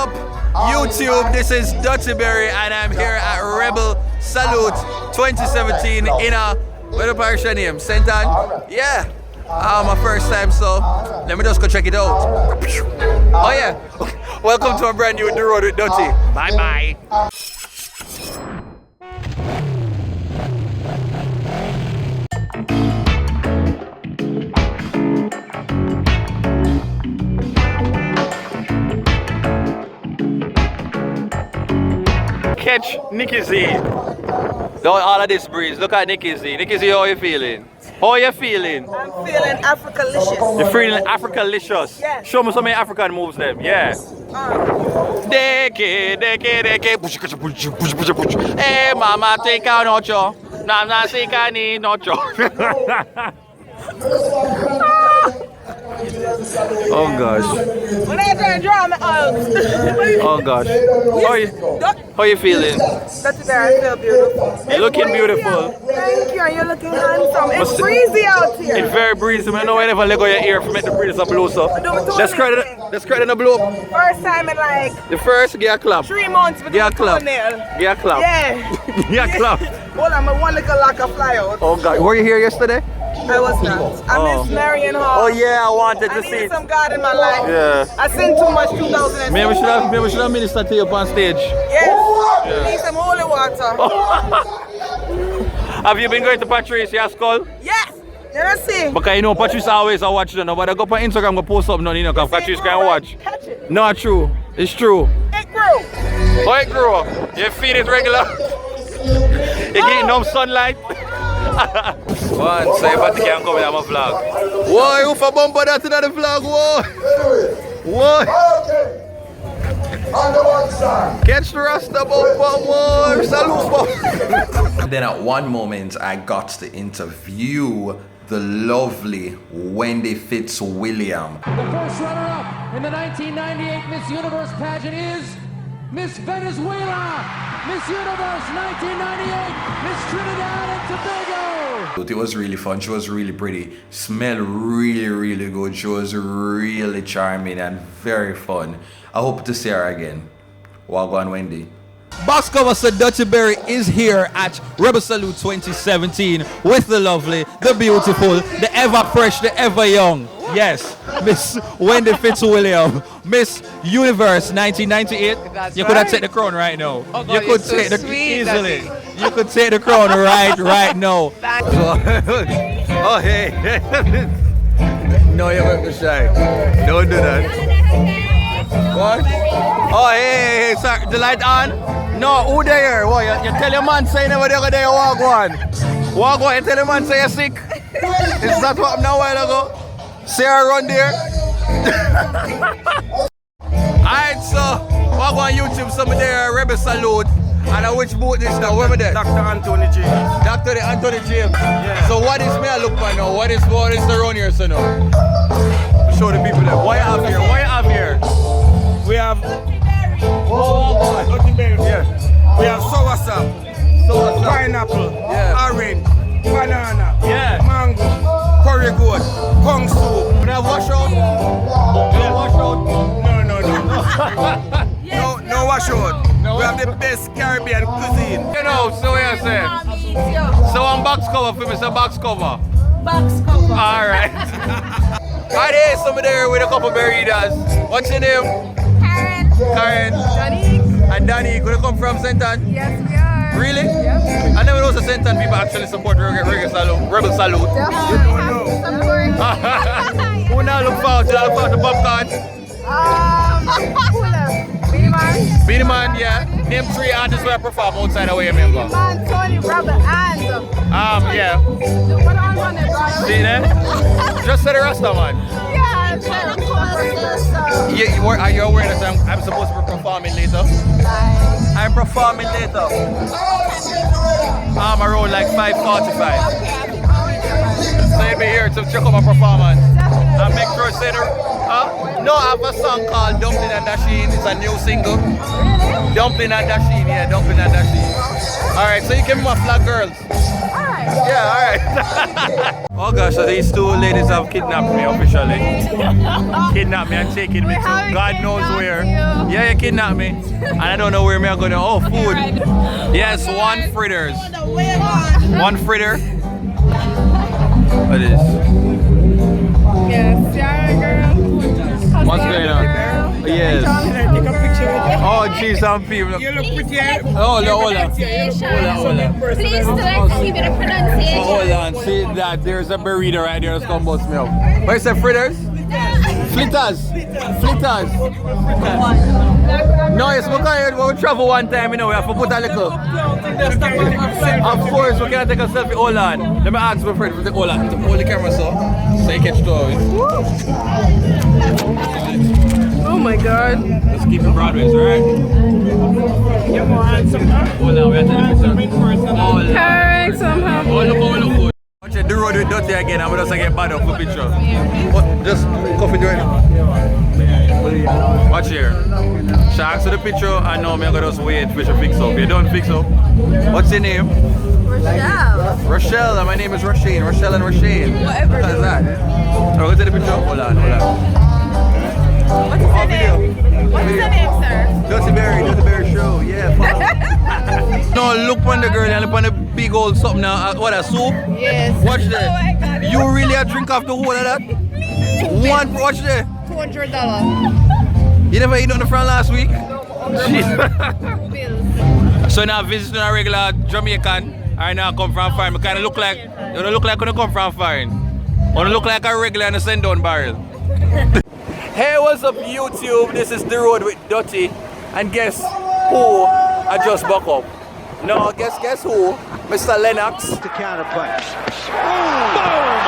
up, YouTube? This is DuttyBerry, and I'm here at Rebel Salute 2017 in a, what the parish name? St. Ann? Yeah. My first time, so let me just go check it out. Oh yeah. Welcome to a brand new The Road with Dutty. Bye bye. Catch Nicky Z. Don't all of this breeze. Look at Nicky Z. Nicky Z, how are you feeling? How are you feeling? I'm feeling Africa-licious. You're feeling Africa-licious? Yes. Show me some African moves then. Yeah. Deke. Hey mama, take out Nocho. Nah, take out Nocho. Oh gosh. When I try to draw my arms. Oh gosh. How you feeling? That's there, I feel beautiful. You're looking beautiful. Thank you, and you're looking handsome. It's breezy out here. It's very breezy. I know whenever let go your ear for make the breeze up blow so. Let's credit in the blow. First time in like the first, give a clap. 3 months with give a the clap. toenail. Give a clap. Yeah. Give a clap. Hold on, my one little lock of fly out. Oh God, were you here yesterday? I was not. I miss Marion Hall. Oh yeah, I wanted to I see. needed some God in my life. Yeah. I sing too much 2006. Maybe we should have ministered to you up on stage. Yes. Yeah. Need some holy water. Have you been going to Patricia Skull? Yes. Let us see. Because you know Patricia always I watch them. But I go on Instagram go post something on because Patricia can watch. Catch it. Not true. It's true. It grew. Oh, it grew. You feed it regular. You get no sunlight. One, so you better can't come in my vlog. Whoa, you for bumper that in the vlog, whoa. Whoa. Catch the Rasta bumper, whoa. Salute. Then at one moment, I got to interview the lovely Wendy Fitzwilliam. The first runner-up in the 1998 Miss Universe pageant is Miss Venezuela, Miss Universe 1998, Miss Trinidad and Tobago. It was really fun. She was really pretty. Smelled really good. She was really charming and very fun. I hope to see her again. Wagwan Wendy. Box cover said DuttyBerry is here at Rebel Salute 2017 with the lovely, the beautiful, the ever fresh, the ever young. Yes, Miss Wendy Fitzwilliam, Miss Universe 1998. That's you could have right. taken the crown right now. Oh God, you could you're so take the sweet, easily. Daddy. You could take the crown right now. Oh hey. No, you're going to be shy. Don't do that. What? Oh hey, sir, the light on? No, who there? What, you tell your man say never there walk one. Walk one, you tell your man say you're sick. Is that what happened a while ago? See her run there? Alright, so walk on YouTube, somebody there, Rebel Salute. And which boat is now? Where am I there? Dr. Anthony James. Dr. Anthony James. Yeah. So what is me I look for now? What is the run here, so now? Show the people that. What you have here? What you have here? We have Oh, DuttyBerry. Yeah. We have soursop, pineapple, Yeah. orange, banana, Yeah. mango, curry goat, kung soup. When I wash out? Yeah. Wash out? No wash out. No We have the best Caribbean cuisine. You know, so what you say? So one box cover for me, so box cover. Box cover. Alright. Alright, hey, somebody there with a couple burritos. What's your name? Karen. Johnny. And Danny, could you come from St. Ann? Yes, we are. Really? Yep. I never know the St. Ann people actually support Rebel Salute. Who now look forward to popcorn? Beenie Man, yeah. Name 3 artists where I perform outside of where you remember. Man, Tony, Robert, and Yeah. what I want to brother. See there? Just say the Rasta man. Yeah, very cool. Are you aware that I'm supposed to be performing later? I'm performing later. I'm around like 5:45. So you'll be here to check out my performance. And make sure say no, I have a song called Dumpling and Dasheen. It's a new single. Dumpling and Dasheen, yeah, Dumpling and Dasheen. Alright, so you can be my flag girls. Alright. Yeah, alright. Oh gosh, so these two ladies have kidnapped me officially. Kidnapped me and taken me to God knows where. Yeah, you kidnapped me. And I don't know where me are going to. Oh, food. Yes, one fritters. One fritter. What is? Yes, yeah, girl. What's going on? Yes. Take a picture with you. Oh, geez, some people. You look pretty. Eh? Oh, no, hold on. Please to give it a pronunciation. Oh, hold on. See that? There's a burrito right there that's gonna bust me up. What is that, fritters? Flitters. Flitters. No, it's because when we travel one time, you know, we have to put a little. Of course, we can't take a selfie. Hold on. Let me ask my friend. Hold on. Hold the camera so you catch the Oh my god. Let's keep it Broadway, alright? Hold on, we have to take a selfie. Correct somehow. Look. Watch the road with Dutty again. I'm just get bad up for picture. What? Just coffee doing. Watch here. Sharks to the picture. I know I'm gonna just wait for you to fix up. You don't fix up. What's your name? Rochelle. Rochelle. And my name is Roshane. Rochelle and Roshane. Whatever. What's that? Oh, go to the picture. Hold on. What's your name? What's your name, sir? TheDuttyBerryShow. Yeah. No, look on the girl and look on the big old something now. What, a soup? Yes. Watch Oh my that. God. You really a drink off the whole of that? One, watch that. $200. You never eat on the front last week? So now visiting a regular Jamaican, I now come from foreign. I kind of look like, you don't look like when you come from foreign. You don't look like a regular in a send-down barrel. Hey, what's up YouTube? This is The Road with Dutty. And guess who I just buck up? No, guess who? Mr. Lennox. To counterpunch. Boom!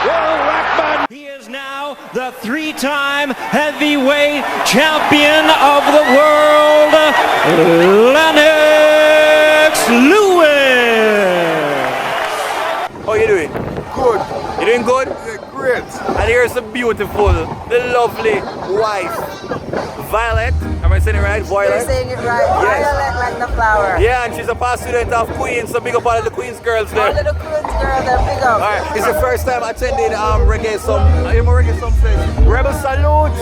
Whoa, Rackman! He is now the three-time heavyweight champion of the world, Lennox Lewis! How you doing? Good. You doing good? Yeah, great. And here's the beautiful, the lovely wife, Violet. Am I saying it right? Violet? You're saying it right. Yes. Violet like the flower. Yeah, and she's a past student of Queens, so big up all of the Queens girls All there. of the Queens girls are big up. Alright, it's the first time attending reggae something. Rebel Salute!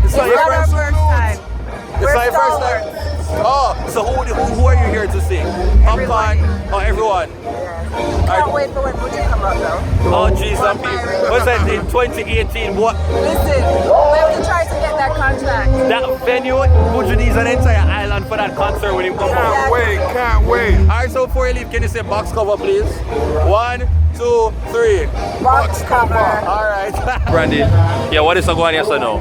It's not your our first first time. It's not your first time? Oh, so who are you here to see? Popcorn? Oh, everyone. Can't wait for when Butcher come up though. Oh, jeez, some people. What's that in 2018? What? Listen, we have to try to get that contract. That venue, Buju needs an entire island for that concert when you come out. Can't wait. Alright, so before you leave, can you say box cover, please? 1, 2, 3. Box cover. Alright. Brandy, yeah, what is going on yes or no?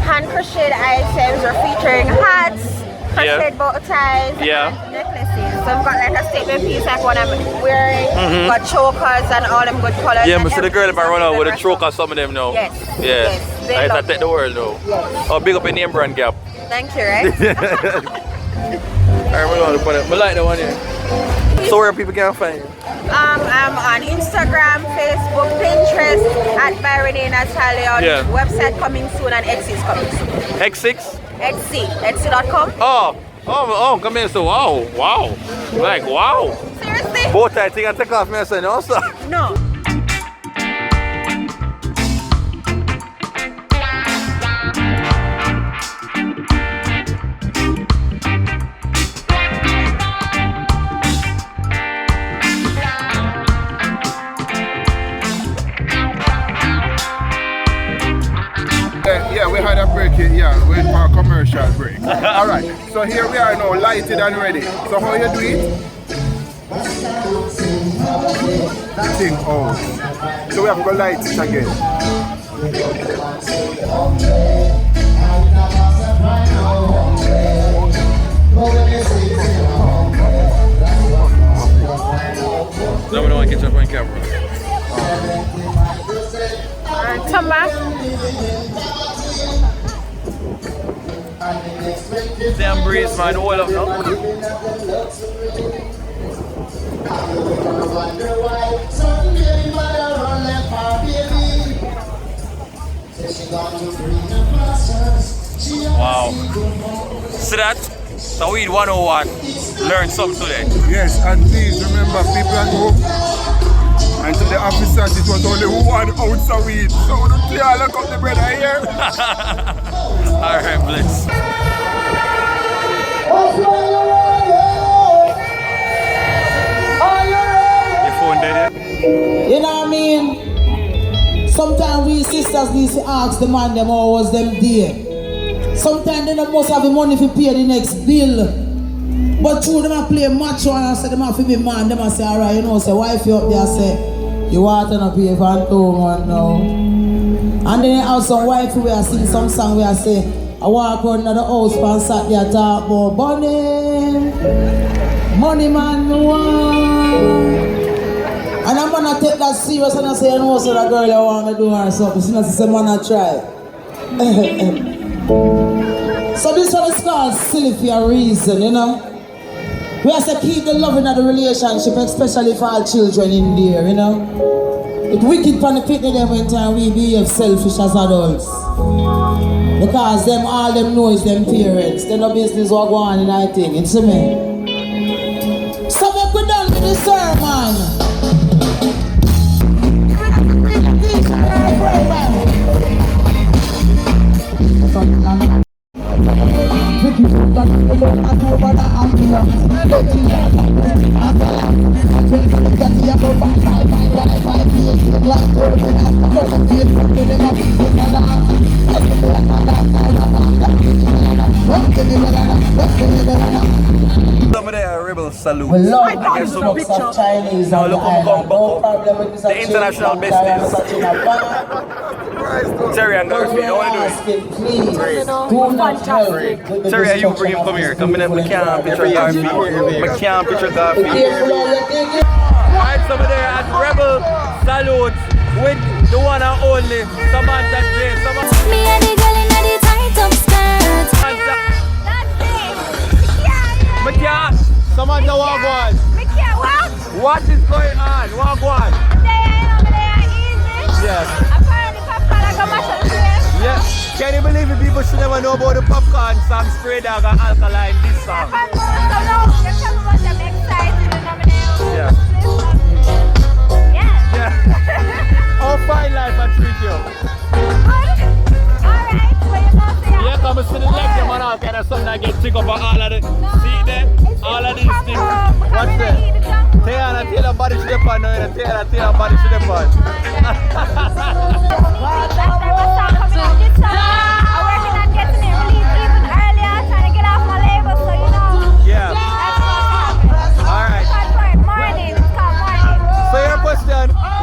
Hand crocheted items are featuring hats, crocheted bow ties, Yeah. and necklaces. So I've got like a statement piece like what I'm wearing, got chokers and all them good colors. Yeah, and but see the girl if I run out with a choke or some of them now. Yes. Yeah. Yes, they I love take the world now. Yes. Oh, big up in name brand gap. Thank you, right? Alright, we're going to put it. I like the one here. So where people can find you? I'm on Instagram, Facebook, Pinterest at Byron Natalia. Yeah. Website coming soon and Etsy is coming soon. X6? Etsy.com. Oh, come here. So wow. Like wow. Seriously? Both I think I take off me and say no, sir. No. Yeah, we had a break here. Yeah, we went for a commercial break. All right. So here we are now, lighted and ready. So how you do it? Thing out. So we have to go light it again. No, we don't want to catch up on camera. Come back. Damn breeze, man. Hold up now. Wow. See that? So weed 101, learn something today. Yes, and please remember, people at home, and to the officers, it was only 1 ounce of weed. So don't you all look up the brother here? Alright, bless. Your phone dead yet? You know what I mean? Sometimes we sisters need to ask the man them how was them there. Sometimes they don't must have the money to pay the next bill. But through them I play macho and I say them have to be man, them I say alright, you know, say wife you up there, say you want to pay for 2 months now. And then I have some wife where I sing some song where I say I walk around the house and sat there talk about money. Money man no want. And I'm gonna take that serious and I say, you know, so that girl I wanna do her something. She not say, man, I try. So this one is called silly for a reason, you know. We have to keep the loving of the relationship, especially for our children in there, you know. It's wicked for the people them when time we behave selfish as adults. Because them all them know is them parents. They no business what go on in that thing, you see me? So make we done with the sermon. Some of the rebel salute. We love the influx of Chinese on the island. No problem with this. The international business. Terry and Dorothy, I want to do it. Please, do not help. Terry, you bring him come here. Come in, we can't picture coffee. We can't picture coffee. Alright, some of there at Rebel Salute with the one and only Samantha J. Me and the girl in the tight up skirt. Samantha, walk on. What is going on? Walk on. Yes. Yeah. Can you believe it? People should never know about the popcorn song, Spray Dog and Alkaline, this song. Yeah. Yeah. How fine life I treat you. Yeah, come and see the leg them and all kind of something that get tick up on all of the, see them? All of these things. What's that? Tell her body should have on, no, tell her body should have on.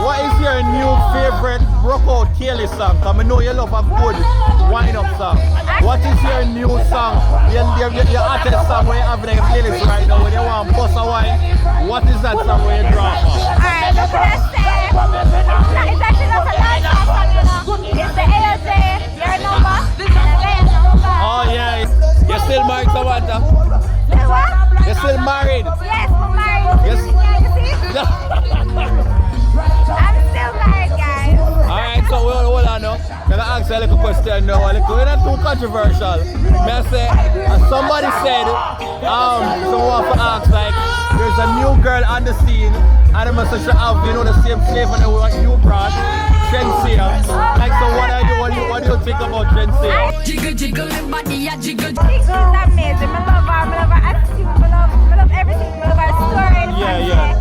What is your new favorite Rocco Kelly song? Because I know you love a good wind-up song. What is your new song? Your artist song where you have in the playlist right now when you want to bust a wine? What is that song where you draw from? Alright, look what I say. It's actually not a live song, you know. It's the ALJ, your number, and again, number. Oh yeah, you're still married, Samantha? What? You're still married? Yes, I'm married. Yes. You see? I'm still married, guys. Alright, so hold on now. Can I ask you a little question now? We're not too controversial. May I say, somebody said, someone for ask, like, there's a new girl on the scene, and they must have, you know, the same flavor that what you brought, Trensia. Like, so what do you think about Trensia? Jiggle, jiggle, body, jiggle. She's amazing. I love her. I love her attitude. I love everything. I love her story. Yeah.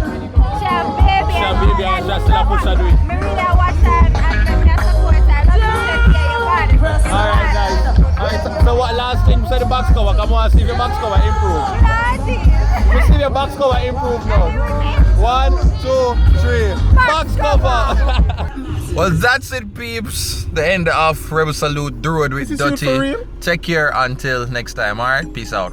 She a baby. She a baby and just still push her do it. I really watch her and I support her. I love you, Cynthia, your body. Alright, guys. Alright, so what last thing? You said the box cover. Come on, see if your box cover improve. We see your box cover improve now. 1, 2, 3. Box cover. Well, that's it, peeps. The end of Rebel Salute, The Road with Dutty. Take care until next time. Alright, peace out.